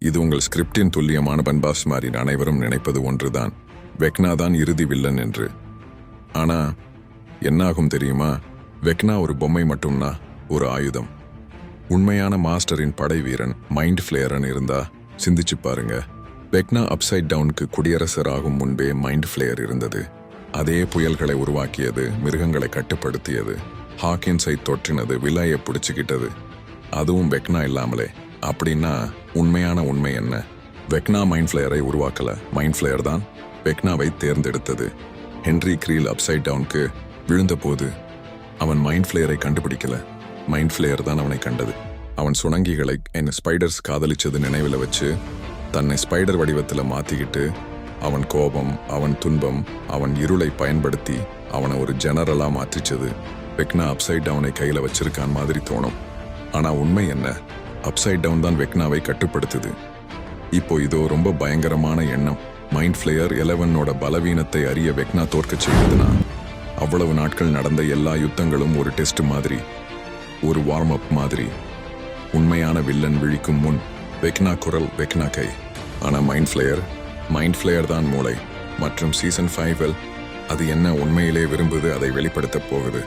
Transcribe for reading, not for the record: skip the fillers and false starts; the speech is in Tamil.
இது உங்கள் ஸ்கிரிப்டின் துல்லியமான பன்பாஸ் மாதிரி அனைவரும் நினைப்பது ஒன்றுதான், வெக்னா தான் இறுதி வில்லன் என்று. ஆனா என்னாகும் தெரியுமா? வெக்னா ஒரு பொம்மை மட்டும்னா ஒரு ஆயுதம். உண்மையான மாஸ்டரின் படை வீரன் மைண்ட் ஃபிளேயரன் இருந்தா சிந்திச்சு பாருங்க. வெக்னா அப்சைட் டவுனுக்கு குடியரசர் ஆகும் முன்பே மைண்ட் ஃபிளேயர் இருந்தது. அதே புயல்களை உருவாக்கியது, மிருகங்களை கட்டுப்படுத்தியது, ஹாக்கின்ஸை தொற்றினது, விலையை பிடிச்சிக்கிட்டது. அதுவும் வெக்னா இல்லாமலே. அப்படின்னா உண்மையான உண்மை என்ன? வெக்னா மைண்ட் ஃபிளேயரை உருவாக்கல, மைண்ட் ஃபிளேயர் தான் வெக்னாவை தேர்ந்தெடுத்தது. ஹென்ரி கிரீல் அப்சைட் டவுனுக்கு விழுந்தபோது அவன் மைண்ட் ஃபிளேயரை கண்டுபிடிக்கல, மைண்ட் ஃபிளேயர் தான் அவனை கண்டது. அவன் சுணங்கிகளை ஸ்பைடர்ஸ் காதலிச்சது நினைவில் வச்சு தன்னை ஸ்பைடர் வடிவத்தில் மாற்றிக்கிட்டு அவன் கோபம், அவன் துன்பம், அவன் இருளை பயன்படுத்தி அவனை ஒரு ஜெனரலாக மாற்றிச்சது. வெக்னா அப்சைட் டவுனை கையில் வச்சிருக்கான் மாதிரி தோணும். ஆனால் உண்மை என்ன? அப்சைட் டவுன் தான் வெக்னாவை கட்டுப்படுத்துது. இப்போ இதோ ரொம்ப பயங்கரமான எண்ணம். மைண்ட் ஃபிளேயர் 11ஓட பலவீனத்தை அறிய வெக்னா தோற்கச் செய்யுதுன்னா, அவ்வளவு நாட்கள் நடந்த எல்லா யுத்தங்களும் ஒரு டெஸ்ட் மாதிரி, ஒரு வார்ம் அப் மாதிரி. உண்மையான வில்லன் விழிக்கும் முன் வெக்னா குரல், வெக்னா கை. ஆனால் மைண்ட் ஃபிளேயர் தான் மூளை. மற்றும் சீசன் 5 அது என்ன உண்மையிலே விரும்புது அதை வெளிப்படுத்தப் போகுது.